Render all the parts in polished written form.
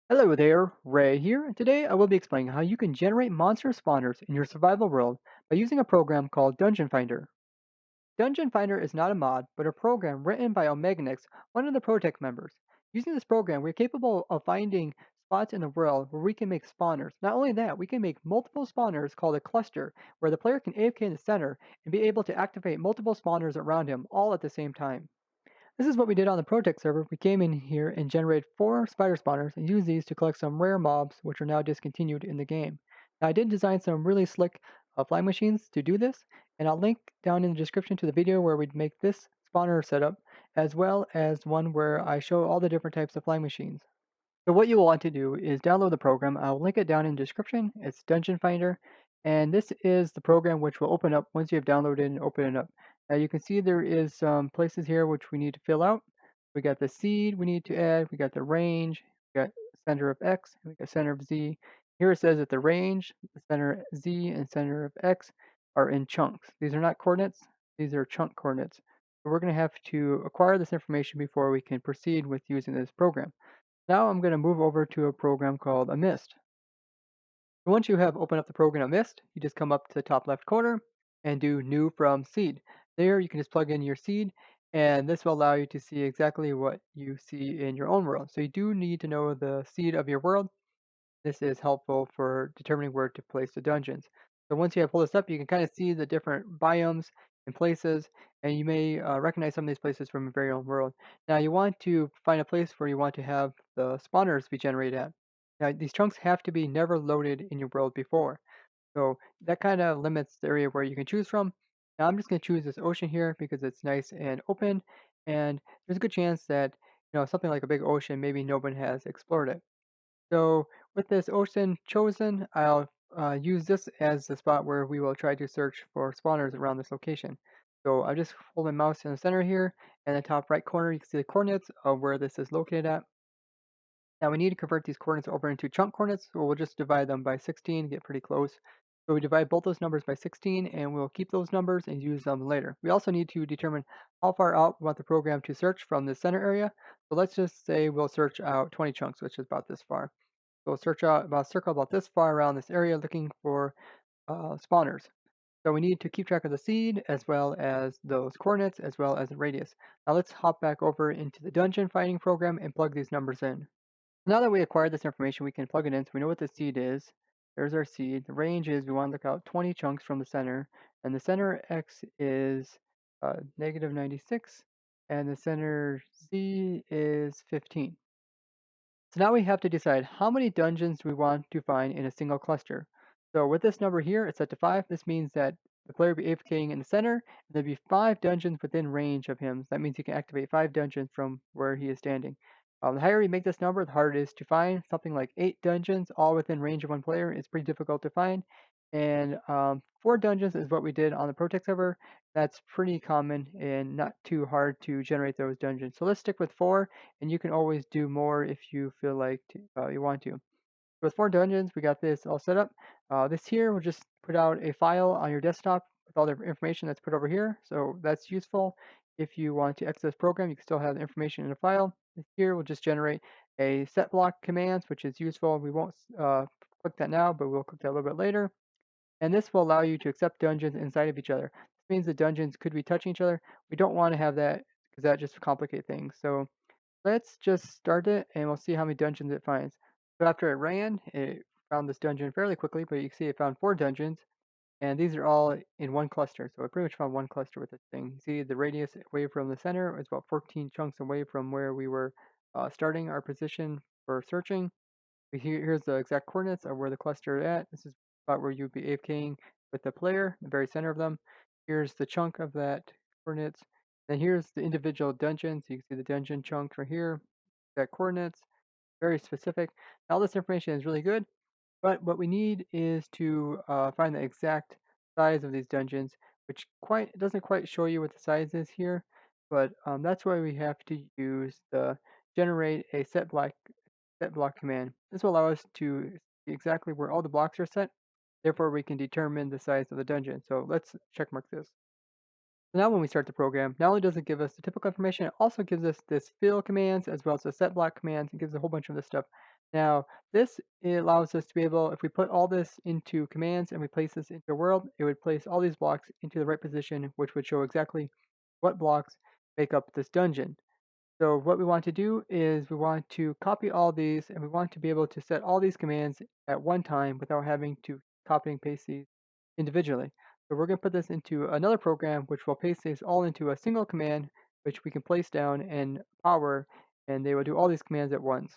Hello there, Ray here, and today I will be explaining how you can generate monster spawners in your survival world by using a program called DungeonFinder. DungeonFinder is not a mod, but a program written by Omeganx, one of the ProtoTech members. Using this program, we're capable of finding spots in the world where we can make spawners. Not only that, we can make multiple spawners called a cluster, where the player can AFK in the center and be able to activate multiple spawners around him all at the same time. This is what we did on the ProTech server. We came in here and generated 4 spider spawners and used these to collect some rare mobs, which are now discontinued in the game. Now, I did design some really slick flying machines to do this, and I'll link down in the description to the video where we'd make this spawner setup, as well as one where I show all the different types of flying machines. So what you'll want to do is download the program. I'll link it down in the description. It's Dungeon Finder, and this is the program which will open up once you have downloaded and open it up. Now you can see there is some places here which we need to fill out. We got the seed we need to add. We got the range. We got center of X. And we got center of Z. Here it says that the range, the center Z, and center of X are in chunks. These are not coordinates. These are chunk coordinates. So we're going to have to acquire this information before we can proceed with using this program. Now I'm going to move over to a program called Amidst. Once you have opened up the program Amidst, you just come up to the top left corner and do New from Seed. There you can just plug in your seed, and this will allow you to see exactly what you see in your own world. So you do need to know the seed of your world. This is helpful for determining where to place the dungeons. So once you have pulled this up, you can kind of see the different biomes and places, and you may recognize some of these places from your very own world. Now you want to find a place where you want to have the spawners be generated at. Now these chunks have to be never loaded in your world before. So that kind of limits the area where you can choose from. Now I'm just going to choose this ocean here because it's nice and open, and there's a good chance that something like a big ocean, maybe no one has explored it. So with this ocean chosen, I'll use this as the spot where we will try to search for spawners around this location. So I just hold my mouse in the center here, and in the top right corner you can see the coordinates of where this is located at. Now we need to convert these coordinates over into chunk coordinates, so we'll just divide them by 16, get pretty close. So we divide both those numbers by 16, and we'll keep those numbers and use them later. We also need to determine how far out we want the program to search from the center area. So let's just say we'll search out 20 chunks, which is about this far. So we'll search out about circle about this far around this area looking for spawners. So we need to keep track of the seed as well as those coordinates as well as the radius. Now let's hop back over into the dungeon fighting program and plug these numbers in. Now that we acquired this information, we can plug it in so we know what the seed is. There's our seed. The range is we want to look out 20 chunks from the center, and the center X is negative 96, and the center Z is 15. So now we have to decide how many dungeons we want to find in a single cluster. So with this number here, it's set to 5. This means that the player will be AFKing in the center, and there'll be 5 dungeons within range of him. So that means he can activate 5 dungeons from where he is standing. The higher you make this number, the harder it is to find. Something like 8 dungeons, all within range of one player, is pretty difficult to find. And 4 dungeons is what we did on the ProTech server. That's pretty common and not too hard to generate those dungeons. So let's stick with 4, and you can always do more if you feel like you want to. With 4 dungeons, we got this all set up. This here will just put out a file on your desktop with all the information that's put over here. So that's useful. If you want to exit this program, you can still have the information in a file. This here will just generate a set block commands, which is useful. We won't click that now, but we'll click that a little bit later. And this will allow you to accept dungeons inside of each other. This means the dungeons could be touching each other. We don't want to have that because that just complicates things. So let's just start it and we'll see how many dungeons it finds. So after it ran, it found this dungeon fairly quickly, but you can see it found 4 dungeons, and these are all in one cluster. So it pretty much found one cluster with this thing. You see the radius away from the center is about 14 chunks away from where we were starting our position for searching. Here's the exact coordinates of where the cluster is at. This is about where you'd be AFKing with the player, the very center of them. Here's the chunk of that coordinates. Then here's the individual dungeon. So you can see the dungeon chunk right here, that coordinates, very specific. All this information is really good, but what we need is to find the exact size of these dungeons, which quite doesn't quite show you what the size is here, but that's why we have to use the generate a set block command. This will allow us to see exactly where all the blocks are set. Therefore, we can determine the size of the dungeon. So let's checkmark this. So now when we start the program, not only does it give us the typical information, it also gives us this fill commands as well as the set block commands. It gives a whole bunch of this stuff. Now, this it allows us to be able, if we put all this into commands and we place this into a world, it would place all these blocks into the right position, which would show exactly what blocks make up this dungeon. So what we want to do is we want to copy all these and we want to be able to set all these commands at one time without having to copy and paste these individually. So we're going to put this into another program which will paste this all into a single command which we can place down and power, and they will do all these commands at once.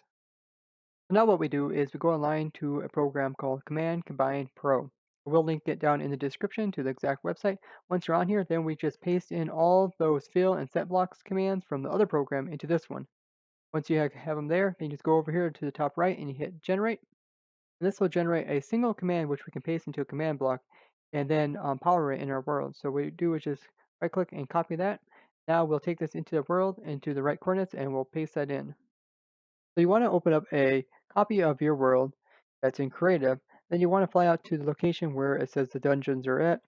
So now what we do is we go online to a program called Command Combine Pro. We'll link it down in the description to the exact website. Once you're on here, then we just paste in all those fill and set blocks commands from the other program into this one. Once you have them there, then you just go over here to the top right and you hit generate. And this will generate a single command which we can paste into a command block and then power it in our world. So what we do is just right click and copy that. Now we'll take this into the world, into the right coordinates, and we'll paste that in. So you want to open up a copy of your world that's in creative. Then you want to fly out to the location where it says the dungeons are at.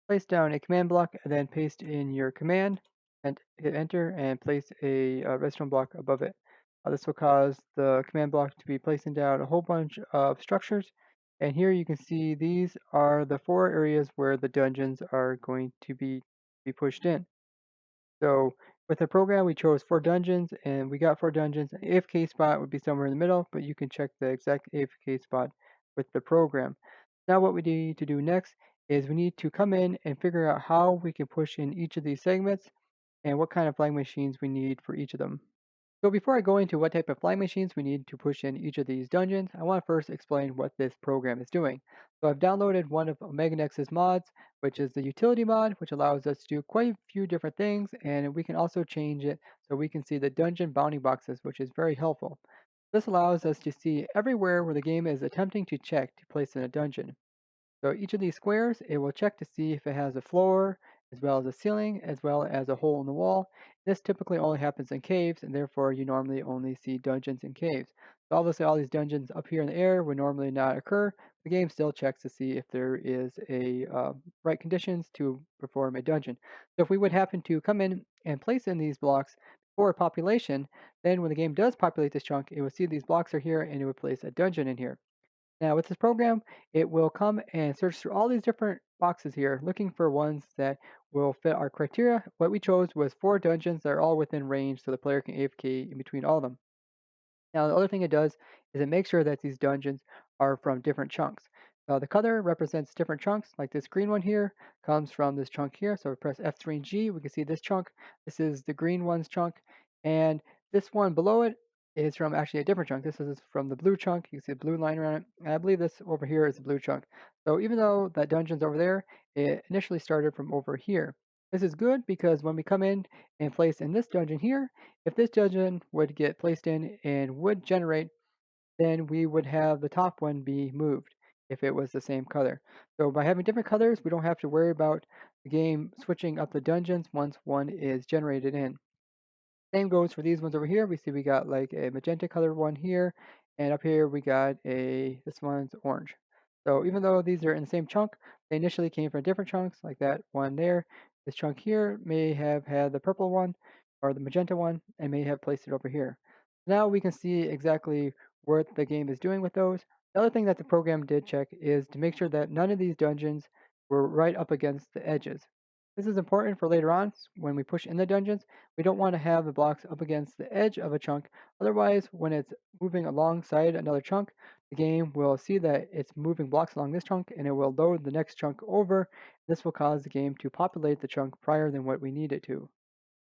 Place down a command block and then paste in your command and hit enter and place a redstone block above it. This will cause the command block to be placing down a whole bunch of structures. And here you can see these are the 4 areas where the dungeons are going to be pushed in. So with the program, we chose 4 dungeons, and we got 4 dungeons. An AFK spot would be somewhere in the middle, but you can check the exact AFK spot with the program. Now what we need to do next is we need to come in and figure out how we can push in each of these segments and what kind of flying machines we need for each of them. So before I go into what type of flying machines we need to push in each of these dungeons, I want to first explain what this program is doing. So I've downloaded one of Omeganx's mods, which is the utility mod, which allows us to do quite a few different things, and we can also change it so we can see the dungeon bounding boxes, which is very helpful. This allows us to see everywhere where the game is attempting to check to place in a dungeon. So each of these squares, it will check to see if it has a floor, as well as a ceiling, as well as a hole in the wall. This typically only happens in caves, and therefore you normally only see dungeons in caves. So obviously all these dungeons up here in the air would normally not occur. The game still checks to see if there is a right conditions to perform a dungeon. So if we would happen to come in and place in these blocks for population, then when the game does populate this chunk, it would see these blocks are here and it would place a dungeon in here. Now with this program, it will come and search through all these different boxes here, looking for ones that will fit our criteria. What we chose was 4 dungeons that are all within range so the player can AFK in between all of them. Now, the other thing it does is it makes sure that these dungeons are from different chunks. The color represents different chunks, like this green one here comes from this chunk here. So we press F3 and G, we can see this chunk. This is the green one's chunk. And this one below it is from actually a different chunk. This is from the blue chunk. You can see a blue line around it. And I believe this over here is the blue chunk. So even though that dungeon's over there, it initially started from over here. This is good because when we come in and place in this dungeon here, if this dungeon would get placed in and would generate, then we would have the top one be moved if it was the same color. So by having different colors, we don't have to worry about the game switching up the dungeons once one is generated in. Same goes for these ones over here. We see we got like a magenta color one here, and up here we got this one's orange. So even though these are in the same chunk, they initially came from different chunks, like that one there. This chunk here may have had the purple one or the magenta one, and may have placed it over here. Now we can see exactly what the game is doing with those. The other thing that the program did check is to make sure that none of these dungeons were right up against the edges. This is important for later on when we push in the dungeons. We don't want to have the blocks up against the edge of a chunk. Otherwise, when it's moving alongside another chunk, the game will see that it's moving blocks along this chunk and it will load the next chunk over. This will cause the game to populate the chunk prior than what we need it to.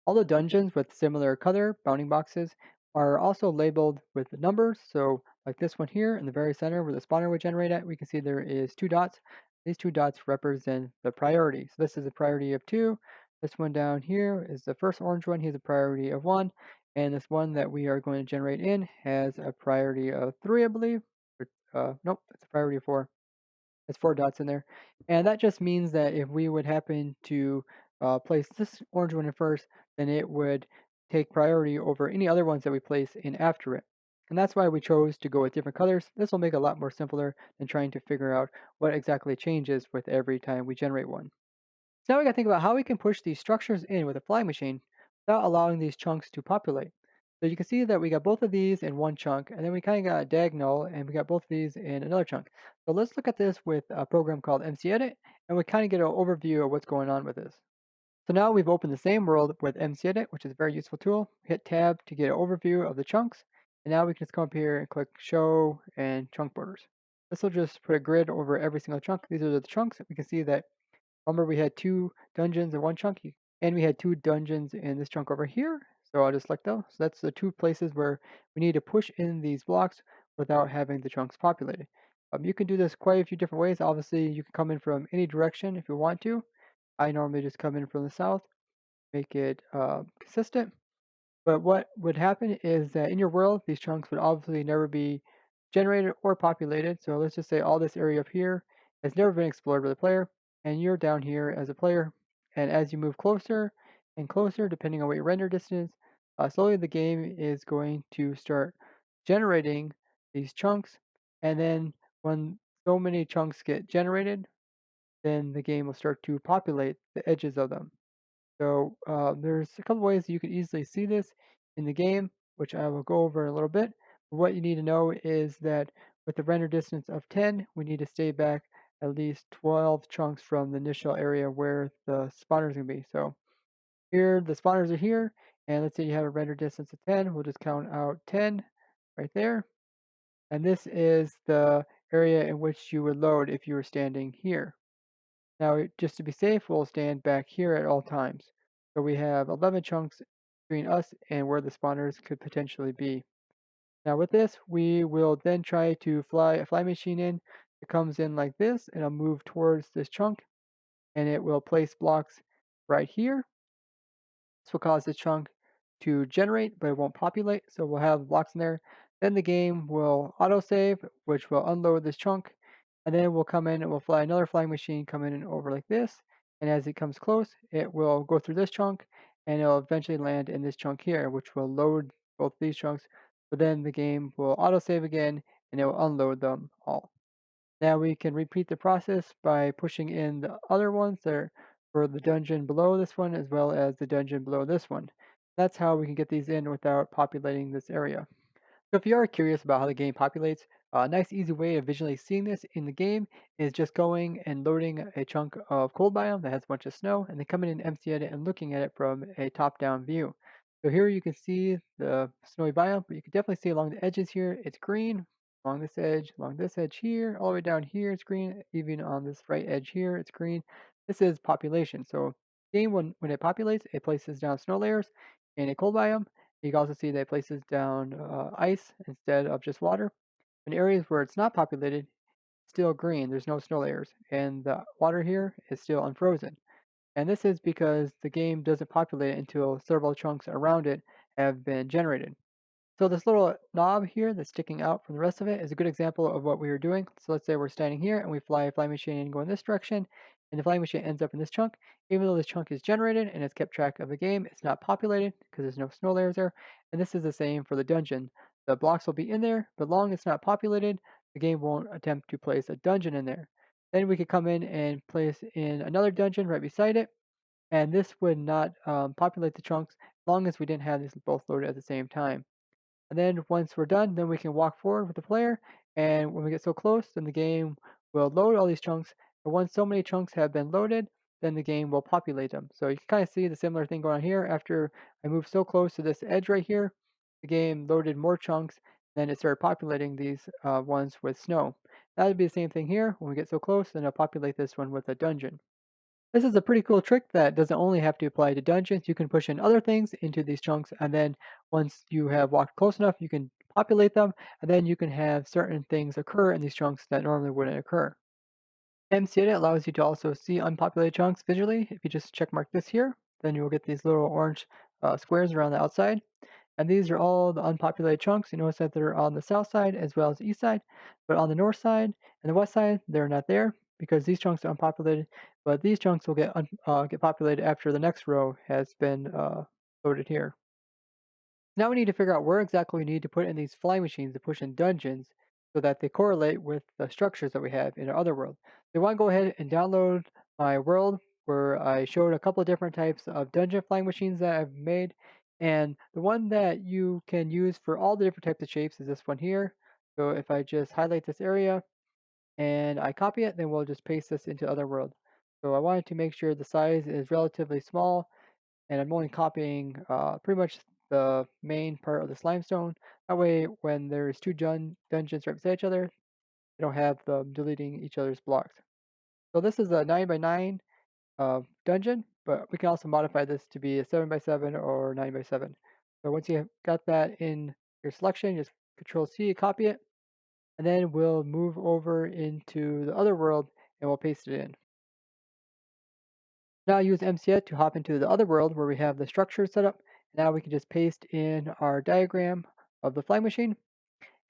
All the dungeons with similar color bounding boxes are also labeled with numbers. So like this one here in the very center where the spawner would generate at, we can see there is 2 dots. These 2 dots represent the priority. So this is a priority of 2. This one down here is the first orange one. He's a priority of 1. And this one that we are going to generate in has a priority of 3, I believe. Nope, it's a priority of 4. There's 4 dots in there. And that just means that if we would happen to place this orange one in first, then it would take priority over any other ones that we place in after it. And that's why we chose to go with different colors. This will make it a lot more simpler than trying to figure out what exactly changes with every time we generate one. So now we got to think about how we can push these structures in with a flying machine without allowing these chunks to populate. So you can see that we got both of these in one chunk, and then we kind of got a diagonal, and we got both of these in another chunk. So let's look at this with a program called MCEdit, and we kind of get an overview of what's going on with this. So now we've opened the same world with MCEdit, which is a very useful tool. Hit Tab to get an overview of the chunks, and now we can just come up here and click Show and Chunk Borders. This will just put a grid over every single chunk. These are the chunks. We can see that, remember, we had two dungeons in one chunk, and we had two dungeons in this chunk over here. So I'll just select those. So that's the two places where we need to push in these blocks without having the chunks populated. You can do this quite a few different ways. Obviously, you can come in from any direction if you want to. I normally just come in from the south, make it consistent. But what would happen is that in your world, these chunks would obviously never be generated or populated. So let's just say all this area up here has never been explored by the player, and you're down here as a player. And as you move closer and closer, depending on what your render distance, slowly the game is going to start generating these chunks. And then when so many chunks get generated, then the game will start to populate the edges of them. So there's a couple ways you can easily see this in the game, which I will go over in a little bit. But what you need to know is that with the render distance of 10, we need to stay back at least 12 chunks from the initial area where the spawner is going to be. So here, the spawners are here, and let's say you have a render distance of 10. We'll just count out 10 right there. And this is the area in which you would load if you were standing here. Now, just to be safe, we'll stand back here at all times. So we have 11 chunks between us and where the spawners could potentially be. Now with this, we will then try to fly a fly machine in. It comes in like this, and it'll move towards this chunk, and it will place blocks right here. This will cause the chunk to generate, but it won't populate, so we'll have blocks in there. Then the game will autosave, which will unload this chunk, and then we'll come in and we'll fly another flying machine, come in and over like this, and as it comes close, it will go through this chunk, and it'll eventually land in this chunk here, which will load both these chunks, but then the game will autosave again, and it will unload them all. Now we can repeat the process by pushing in the other ones that are for the dungeon below this one as well as the dungeon below this one. That's how we can get these in without populating this area. So if you are curious about how the game populates, a nice easy way of visually seeing this in the game is just going and loading a chunk of cold biome that has a bunch of snow and then coming in MC Edit and looking at it from a top-down view. So here you can see the snowy biome, but you can definitely see along the edges here, it's green, along this edge here, all the way down here, it's green, even on this right edge here, it's green. This is population. So game, when it populates, it places down snow layers in a cold biome. You can also see that it places down ice instead of just water. In areas where it's not populated, it's still green, there's no snow layers, and the water here is still unfrozen. And this is because the game doesn't populate until several chunks around it have been generated. So this little knob here that's sticking out from the rest of it is a good example of what we were doing. So let's say we're standing here and we fly a flying machine and go in this direction, and the flying machine ends up in this chunk. Even though this chunk is generated and it's kept track of the game, it's not populated because there's no snow layers there. And this is the same for the dungeon. The blocks will be in there, but long as it's not populated, the game won't attempt to place a dungeon in there. Then we could come in and place in another dungeon right beside it, and this would not populate the chunks as long as we didn't have these both loaded at the same time. And then once we're done, then we can walk forward with the player. And when we get so close, then the game will load all these chunks. And once so many chunks have been loaded, then the game will populate them. So you can kind of see the similar thing going on here. After I moved so close to this edge right here, the game loaded more chunks. Then it started populating these ones with snow. That would be the same thing here. When we get so close, then it'll populate this one with a dungeon. This is a pretty cool trick that doesn't only have to apply to dungeons. You can push in other things into these chunks, and then once you have walked close enough, you can populate them, and then you can have certain things occur in these chunks that normally wouldn't occur. MCData allows you to also see unpopulated chunks visually. If you just check mark this here, then you will get these little orange squares around the outside. And these are all the unpopulated chunks. You notice that they're on the south side as well as the east side, but on the north side and the west side, they're not there because these chunks are unpopulated. But these chunks will get populated after the next row has been loaded here. Now we need to figure out where exactly we need to put in these flying machines to push in dungeons so that they correlate with the structures that we have in our other world. So we want to go ahead and download my world where I showed a couple of different types of dungeon flying machines that I've made. And the one that you can use for all the different types of shapes is this one here. So if I just highlight this area and I copy it, then we'll just paste this into Otherworld. So I wanted to make sure the size is relatively small, and I'm only copying pretty much the main part of this limestone. That way, when there's two dungeons right beside each other, they don't have them deleting each other's blocks. So this is a 9 by 9 dungeon, but we can also modify this to be a 7 by 7 or 9 by 7. So once you have got that in your selection, just Control C, copy it, and then we'll move over into the other world and we'll paste it in. Now use MCED to hop into the other world where we have the structure set up. Now we can just paste in our diagram of the flying machine,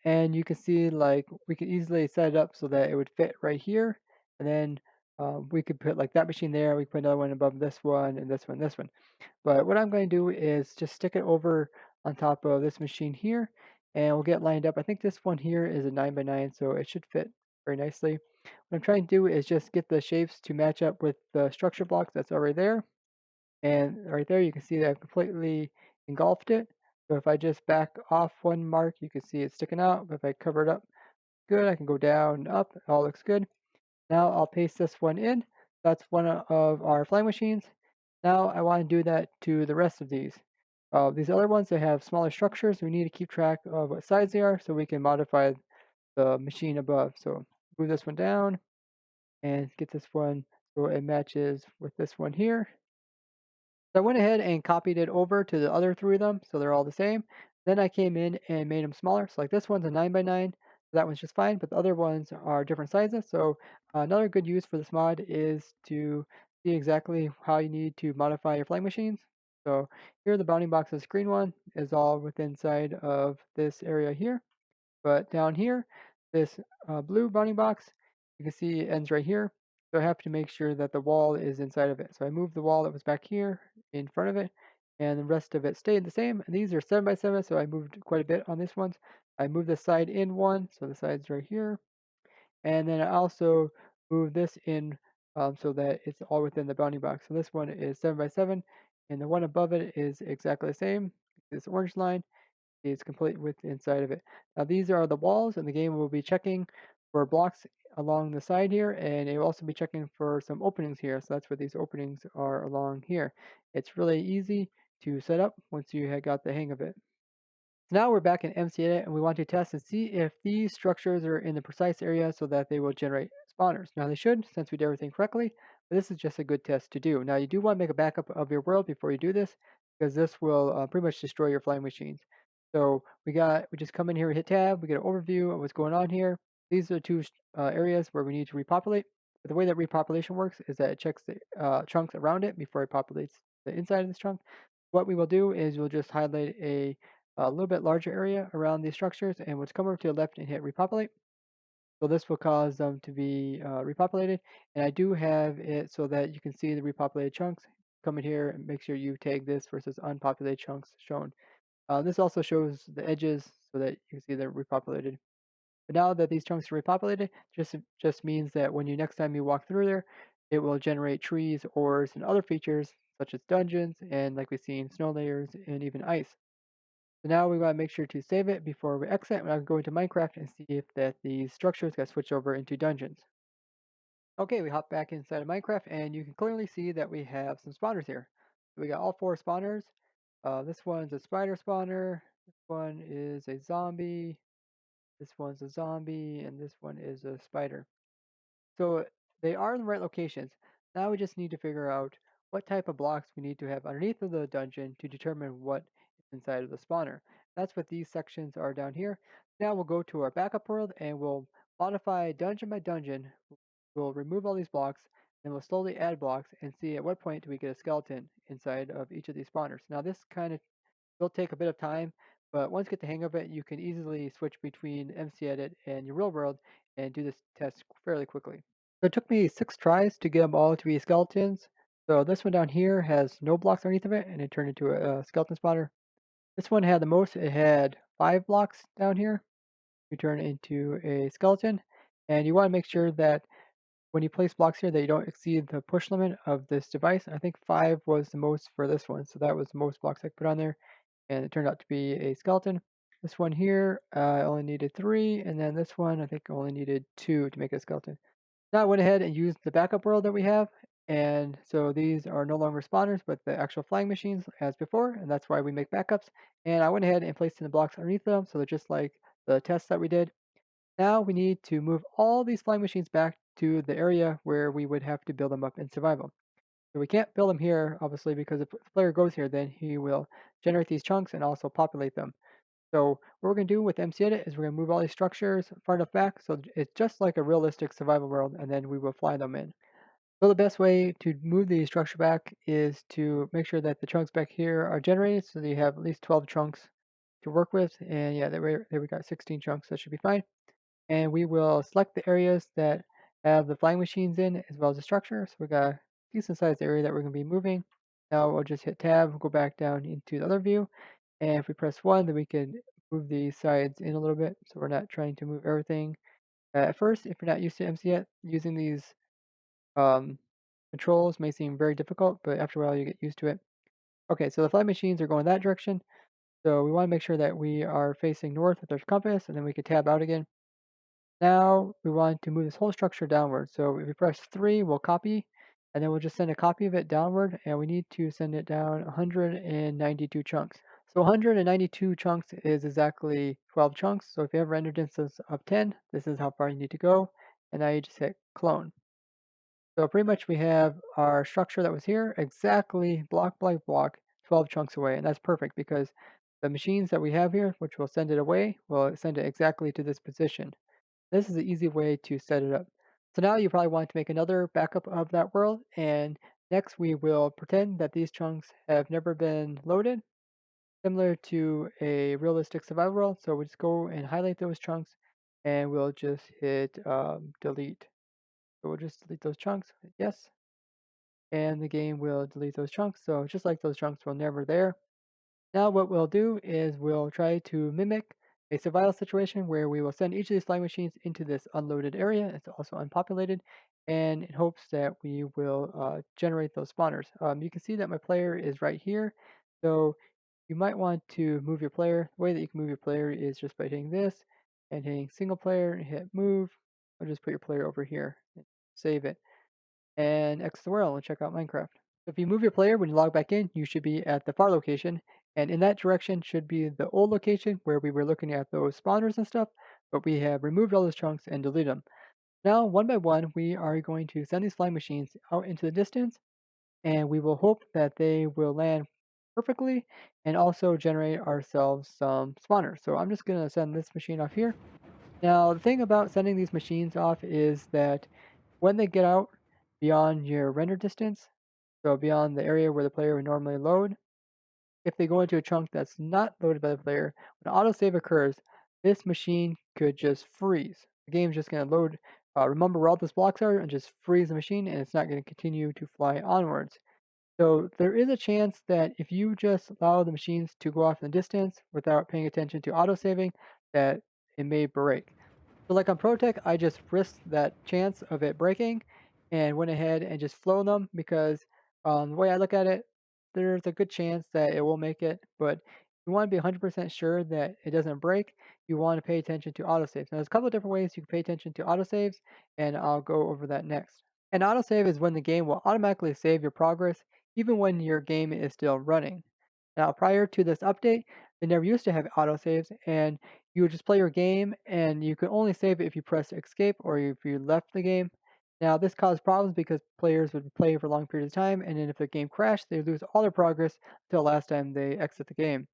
and you can see like we can easily set it up so that it would fit right here, and then we could put like that machine there. We could put another one above this one, and this one. But what I'm going to do is just stick it over on top of this machine here, and we'll get lined up. I think this one here is a 9 by 9, so it should fit very nicely. What I'm trying to do is just get the shapes to match up with the structure blocks that's already there. And right there, you can see that I've completely engulfed it. So if I just back off one mark, you can see it sticking out. But if I cover it up good, I can go down and up. It all looks good. Now I'll paste this one in. That's one of our flying machines. Now I want to do that to the rest of these. These other ones, they have smaller structures. We need to keep track of what size they are so we can modify the machine above. So move this one down and get this one so it matches with this one here. So I went ahead and copied it over to the other three of them, so they're all the same. Then I came in and made them smaller. So like this one's a 9 by 9, so that one's just fine, but the other ones are different sizes. So another good use for this mod is to see exactly how you need to modify your flying machines. So here the bounding boxes screen one is all within inside of this area here. But down here, this blue bounding box, you can see it ends right here. So I have to make sure that the wall is inside of it. So I moved the wall that was back here in front of it, and the rest of it stayed the same. And these are 7 by 7, so I moved quite a bit on this one. I moved this side in one, so the side's right here. And then I also moved this in so that it's all within the bounding box. So this one is 7 by 7, and the one above it is exactly the same. This orange line is complete with inside of it. Now these are the walls, and the game will be checking for blocks along the side here, and it will also be checking for some openings here. So that's what these openings are along here. It's really easy to set up once you have got the hang of it. Now we're back in MCEdit, and we want to test and see if these structures are in the precise area so that they will generate spawners. Now they should, since we did everything correctly, but this is just a good test to do. Now you do want to make a backup of your world before you do this, because this will pretty much destroy your flying machines. So we just come in here, we hit tab, we get an overview of what's going on here. These are the two areas where we need to repopulate. But the way that repopulation works is that it checks the chunks around it before it populates the inside of this chunk. What we will do is we'll just highlight a little bit larger area around these structures, and we'll come over to the left and hit repopulate. So this will cause them to be repopulated, and I do have it so that you can see the repopulated chunks. Come in here and make sure you tag this versus unpopulated chunks shown. This also shows the edges so that you can see they're repopulated. But now that these chunks are repopulated, just means that when you next time you walk through there, it will generate trees, ores, and other features such as dungeons, and like we've seen, snow layers, and even ice. So now we want to make sure to save it before we exit. And I'll go into Minecraft and see if that these structures got switched over into dungeons. Okay, we hop back inside of Minecraft, and you can clearly see that we have some spawners here. So we got all four spawners. This one's a spider spawner. This one is a zombie. This one's a zombie, and this one is a spider. So they are in the right locations. Now we just need to figure out what type of blocks we need to have underneath of the dungeon to determine what is inside of the spawner. That's what these sections are down here. Now we'll go to our backup world and we'll modify dungeon by dungeon. We'll remove all these blocks and we'll slowly add blocks and see at what point do we get a skeleton inside of each of these spawners. Now this kind of will take a bit of time, but once you get the hang of it, you can easily switch between MCEdit and your real world and do this test fairly quickly. So it took me 6 tries to get them all to be skeletons. So this one down here has no blocks underneath of it, and it turned into a skeleton spawner. This one had the most. It had 5 blocks down here to turn into a skeleton. And you want to make sure that when you place blocks here that you don't exceed the push limit of this device. I think 5 was the most for this one, so that was the most blocks I could put on there. and it turned out to be a skeleton. This one here, I only needed 3, and then this one, I think I only needed 2 to make a skeleton. Now I went ahead and used the backup world that we have, and so these are no longer spawners, but the actual flying machines as before, and that's why we make backups. And I went ahead and placed in the blocks underneath them, so they're just like the tests that we did. Now we need to move all these flying machines back to the area where we would have to build them up in survival. So we can't build them here, obviously, because if the player goes here, then he will generate these chunks and also populate them. So what we're going to do with MC Edit is we're going to move all these structures far enough back so it's just like a realistic survival world, and then we will fly them in. So the best way to move the structure back is to make sure that the chunks back here are generated so that you have at least 12 chunks to work with. And yeah, there we got 16 chunks. That should be fine. And we will select the areas that have the flying machines in as well as the structure. So we got a decent sized area that we're going to be moving. Now we'll just hit tab, go back down into the other view. And if we press 1, then we can move the sides in a little bit. So we're not trying to move everything at first. If you're not used to MC yet, using these um, controls may seem very difficult, but after a while you get used to it. Okay, so the flying machines are going that direction. So we want to make sure that we are facing north with our compass, and then we can tab out again. Now we want to move this whole structure downward. So if we press 3, we'll copy, and then we'll just send a copy of it downward, and we need to send it down 192 chunks. So 192 chunks is exactly 12 chunks. So if you have a render distance of 10, this is how far you need to go. And now you just hit clone. So pretty much we have our structure that was here exactly block by block, 12 chunks away. And that's perfect because the machines that we have here, which will send it away, will send it exactly to this position. This is an easy way to set it up. So now you probably want to make another backup of that world. And next we will pretend that these chunks have never been loaded, similar to a realistic survival world. So we'll just go and highlight those chunks and we'll just hit delete. So we'll just delete those chunks. Hit yes. And the game will delete those chunks. So just like those chunks were never there. Now what we'll do is we'll try to mimic a survival situation where we will send each of these flying machines into this unloaded area. It's also unpopulated, and in hopes that we will generate those spawners. You can see that my player is right here, so you might want to move your player. The way that you can move your player is just by hitting this and hitting single player and hit move. Or just put your player over here and save it and exit the world and check out Minecraft. So if you move your player when you log back in, you should be at the far location, and in that direction should be the old location where we were looking at those spawners and stuff, but we have removed all those chunks and deleted them. Now, one by one, we are going to send these flying machines out into the distance, and we will hope that they will land perfectly and also generate ourselves some spawners. So I'm just going to send this machine off here. Now, the thing about sending these machines off is that when they get out beyond your render distance, so beyond the area where the player would normally load, if they go into a chunk that's not loaded by the player, when autosave occurs, this machine could just freeze. The game's just going to load, remember where all those blocks are, and just freeze the machine, and it's not going to continue to fly onwards. So there is a chance that if you just allow the machines to go off in the distance without paying attention to autosaving, that it may break. So like on ProtoTech, I just risked that chance of it breaking and went ahead and just flown them because the way I look at it, there's a good chance that it will make it, but you want to be 100% sure that it doesn't break. You want to pay attention to autosaves. Now, there's a couple of different ways you can pay attention to autosaves, and I'll go over that next. An autosave is when the game will automatically save your progress even when your game is still running. Now, prior to this update, they never used to have autosaves, and you would just play your game and you could only save it if you press escape or if you left the game. Now, this caused problems because players would play for long periods of time, and then if their game crashed, they would lose all their progress until last time they exit the game.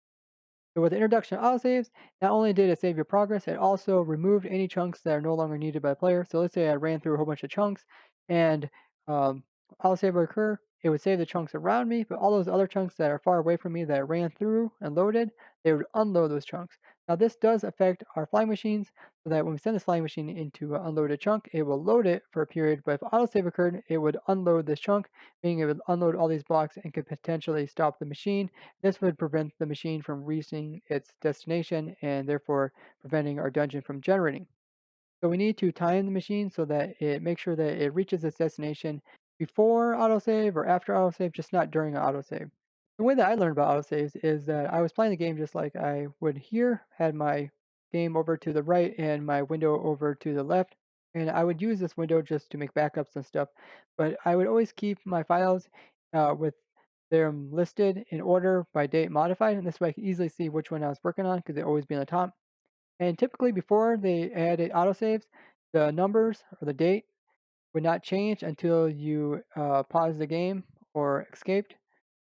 So with the introduction of autosaves, not only did it save your progress, it also removed any chunks that are no longer needed by the player. So let's say I ran through a whole bunch of chunks and um, autosave would occur, it would save the chunks around me, but all those other chunks that are far away from me that I ran through and loaded, they would unload those chunks. Now this does affect our flying machines, so that when we send this flying machine into an unloaded chunk, it will load it for a period, but if autosave occurred, it would unload this chunk, meaning it would unload all these blocks and could potentially stop the machine. This would prevent the machine from reaching its destination and therefore preventing our dungeon from generating. So we need to time the machine so that it makes sure that it reaches its destination before autosave or after autosave, just not during autosave. The way that I learned about autosaves is that I was playing the game just like I would here, had my game over to the right and my window over to the left, and I would use this window just to make backups and stuff. But I would always keep my files with them listed in order by date modified, and this way I could easily see which one I was working on because they always be on the top. And typically before they added autosaves, the numbers or the date would not change until you paused the game or escaped,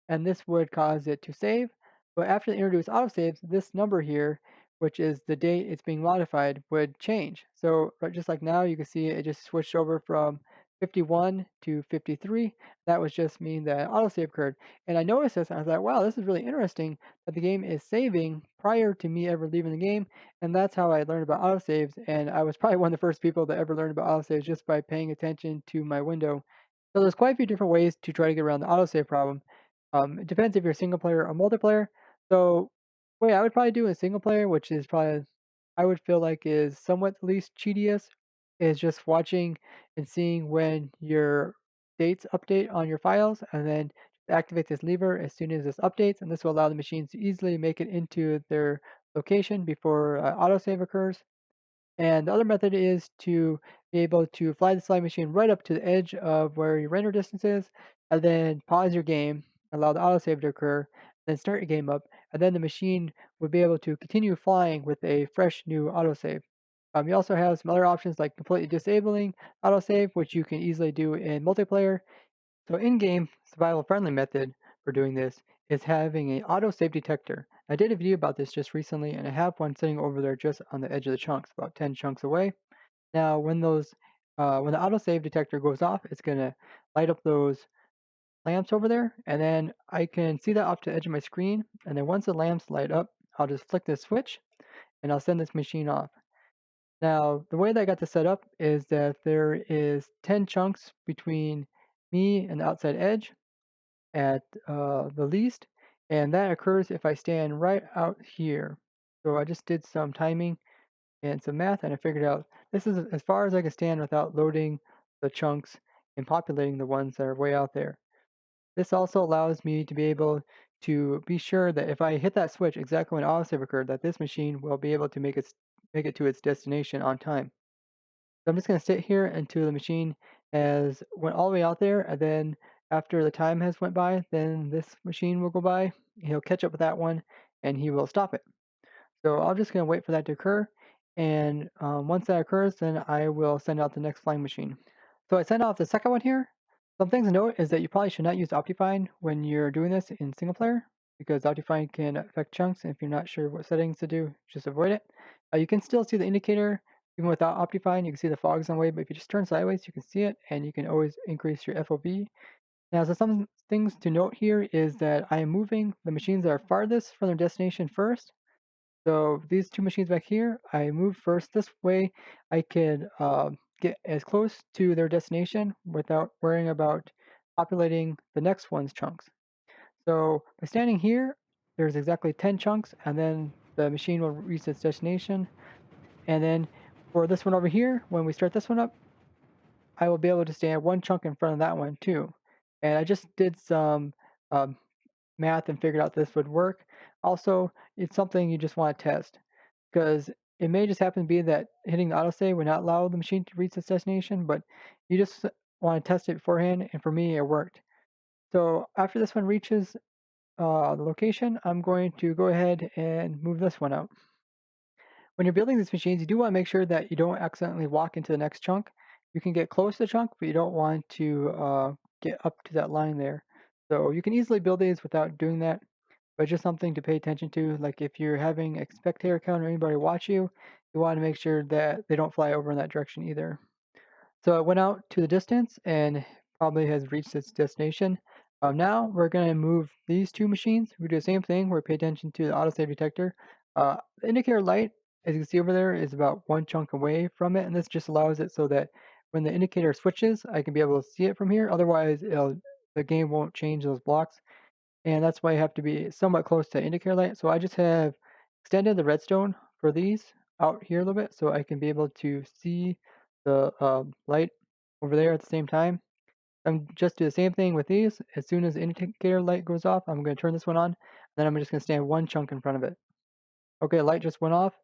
and this would cause it to save. But after they introduce autosaves, this number here, which is the date it's being modified, would change. So just like now, you can see it just switched over from 51 to 53. That was just mean that autosave occurred. And I noticed this, and I thought, wow, this is really interesting that the game is saving prior to me ever leaving the game. And that's how I learned about autosaves. And I was probably one of the first people that ever learned about autosaves just by paying attention to my window. So there's quite a few different ways to try to get around the autosave problem. It depends if you're single player or multiplayer. So, way I would probably do in single player, which is probably I would feel like is somewhat the least tedious, is just watching and seeing when your dates update on your files, and then activate this lever as soon as this updates, and this will allow the machines to easily make it into their location before autosave occurs. And the other method is to be able to fly the slide machine right up to the edge of where your render distance is, and then pause your game, allow the autosave to occur, then start your game up, and then the machine would be able to continue flying with a fresh new autosave. You also have some other options like completely disabling autosave, which you can easily do in multiplayer. So in-game survival-friendly method for doing this is having an autosave detector. I did a video about this just recently, and I have one sitting over there just on the edge of the chunks, about 10 chunks away. Now, when the autosave detector goes off, it's gonna light up those lamps over there, and then I can see that off to the edge of my screen. And then once the lamps light up, I'll just flick this switch, and I'll send this machine off. Now, the way that I got this set up is that there is 10 chunks between me and the outside edge at the least, and that occurs if I stand right out here. So I just did some timing and some math, and I figured out this is as far as I can stand without loading the chunks and populating the ones that are way out there. This also allows me to be able to be sure that if I hit that switch exactly when autosave occurred, that this machine will be able to make it to its destination on time. So I'm just going to sit here until the machine has went all the way out there, and then after the time has went by, then this machine will go by. He'll catch up with that one, and he will stop it. So I'm just going to wait for that to occur, and once that occurs, then I will send out the next flying machine. So I sent out the second one here. Some things to note is that you probably should not use Optifine when you're doing this in single player because Optifine can affect chunks. And if you're not sure what settings to do, just avoid it. You can still see the indicator even without Optifine. You can see the fog's on the way, but if you just turn sideways, you can see it, and you can always increase your FOV. Now, so some things to note here is that I am moving the machines that are farthest from their destination first. So these two machines back here, I move first. This way I can get as close to their destination without worrying about populating the next one's chunks. So by standing here, there's exactly 10 chunks, and then the machine will reach its destination. And then for this one over here, when we start this one up, I will be able to stand one chunk in front of that one too. And I just did some um, math and figured out this would work. Also, it's something you just want to test because it may just happen to be that hitting the autosave would not allow the machine to reach its destination, but you just want to test it beforehand, and for me, it worked. So after this one reaches the location, I'm going to go ahead and move this one out. When you're building these machines, you do want to make sure that you don't accidentally walk into the next chunk. You can get close to the chunk, but you don't want to get up to that line there. So you can easily build these without doing that, but just something to pay attention to. Like if you're having a spectator count or anybody watch you, you want to make sure that they don't fly over in that direction either. So it went out to the distance and probably has reached its destination. Now we're going to move these two machines. We do the same thing. We pay attention to the autosave detector. The indicator light, as you can see over there, is about one chunk away from it, and this just allows it so that when the indicator switches, I can be able to see it from here. Otherwise, the game won't change those blocks, and that's why you have to be somewhat close to indicator light. So I just have extended the redstone for these out here a little bit so I can be able to see the light over there at the same time. I'm just do the same thing with these. As soon as the indicator light goes off, I'm going to turn this one on. Then I'm just going to stand one chunk in front of it. Okay, light just went off.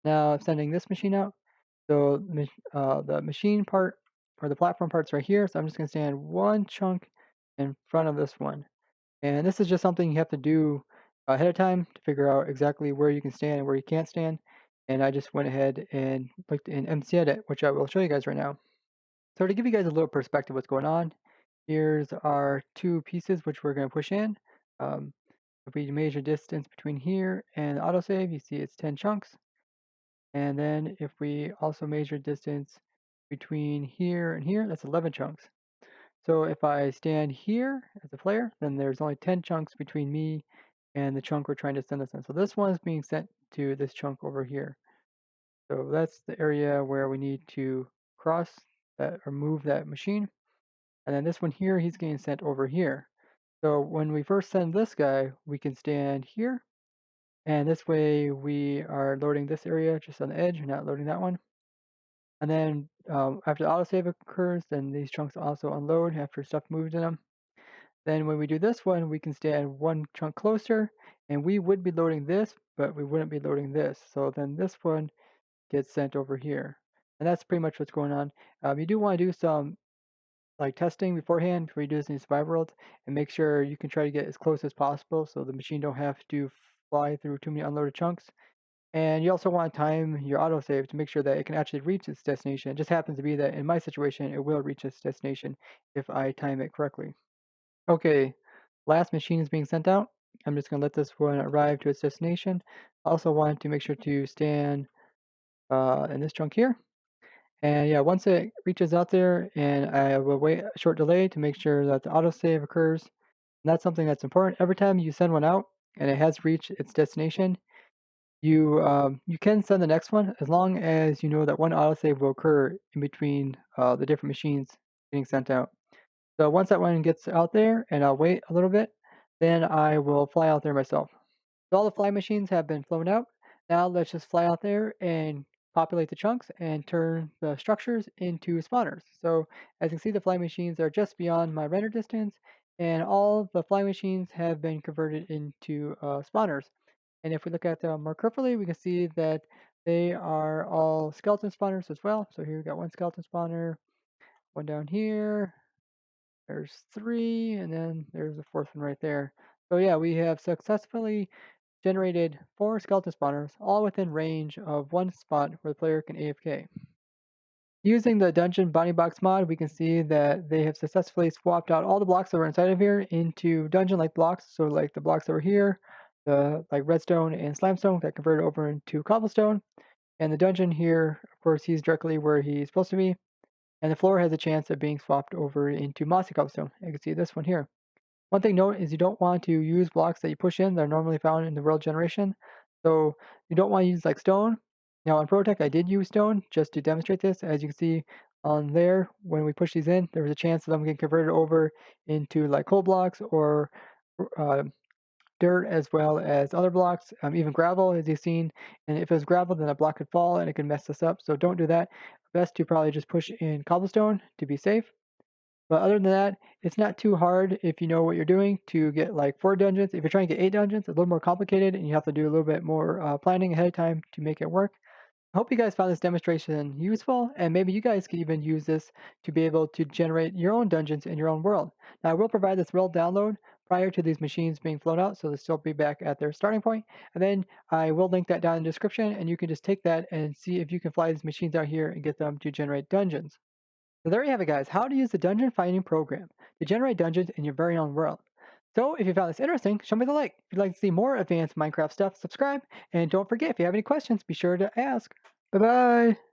Now I'm sending this machine out. So the machine part or the platform part's right here. So I'm just going to stand one chunk in front of this one. And this is just something you have to do ahead of time to figure out exactly where you can stand and where you can't stand. And I just went ahead and looked in MC Edit, which I will show you guys right now. So to give you guys a little perspective what's going on, here's our two pieces which we're going to push in. Um, if we measure distance between here and autosave, you see it's 10 chunks. And then if we also measure distance between here and here, that's 11 chunks. So if I stand here as a player, then there's only 10 chunks between me and the chunk we're trying to send this in. So this one is being sent to this chunk over here. So that's the area where we need to cross that or move that machine. And then this one here, he's getting sent over here. So when we first send this guy, we can stand here. And this way we are loading this area just on the edge, we're not loading that one. And then after the autosave occurs, then these chunks also unload after stuff moves in them. Then when we do this one, we can stand one chunk closer, and we would be loading this, but we wouldn't be loading this. So then this one gets sent over here. And that's pretty much what's going on. You do want to do some like testing beforehand before you do this in survival worlds, and make sure you can try to get as close as possible so the machine don't have to fly through too many unloaded chunks. And you also want to time your autosave to make sure that it can actually reach its destination. It just happens to be that in my situation, it will reach its destination if I time it correctly. Okay, last machine is being sent out. I'm just going to let this one arrive to its destination. Also want to make sure to stand in this chunk here. And yeah, once it reaches out there, and I will wait a short delay to make sure that the autosave occurs. And that's something that's important. Every time you send one out and it has reached its destination, you can send the next one as long as you know that one autosave will occur in between the different machines getting sent out. So once that one gets out there, and I'll wait a little bit, then I will fly out there myself. So all the fly machines have been flown out. Now let's just fly out there and populate the chunks and turn the structures into spawners. So as you can see, the fly machines are just beyond my render distance, and all the fly machines have been converted into spawners. And if we look at them more carefully, we can see that they are all skeleton spawners as well. So here we got one skeleton spawner, one down here, there's three, and then there's the fourth one right there. So yeah, we have successfully generated 4 skeleton spawners, all within range of one spot where the player can AFK. Using the Dungeon Bounty Box mod, we can see that they have successfully swapped out all the blocks that were inside of here into dungeon-like blocks. So like the blocks that were here, the like redstone and slimestone got converted over into cobblestone. And the dungeon here, of course, he's directly where he's supposed to be. And the floor has a chance of being swapped over into mossy cobblestone. You can see this one here. One thing to note is you don't want to use blocks that you push in that are normally found in the world generation. So you don't want to use like stone. Now on ProtoTech, I did use stone just to demonstrate this. As you can see on there, when we push these in, there was a chance of them getting converted over into like coal blocks or uh, dirt as well as other blocks, even gravel as you've seen. And if it was gravel, then a block could fall and it could mess this up. So don't do that. Best to probably just push in cobblestone to be safe. But other than that, it's not too hard if you know what you're doing to get like 4 dungeons. If you're trying to get 8 dungeons, it's a little more complicated and you have to do a little bit more planning ahead of time to make it work. I hope you guys found this demonstration useful, and maybe you guys can even use this to be able to generate your own dungeons in your own world. Now, I will provide this world download prior to these machines being flown out, so they'll still be back at their starting point. And then I will link that down in the description, and you can just take that and see if you can fly these machines out here and get them to generate dungeons. So there you have it, guys, how to use the dungeon finding program to generate dungeons in your very own world. So if you found this interesting, show me the like. If you'd like to see more advanced Minecraft stuff, subscribe. And don't forget, if you have any questions, be sure to ask. Bye-bye.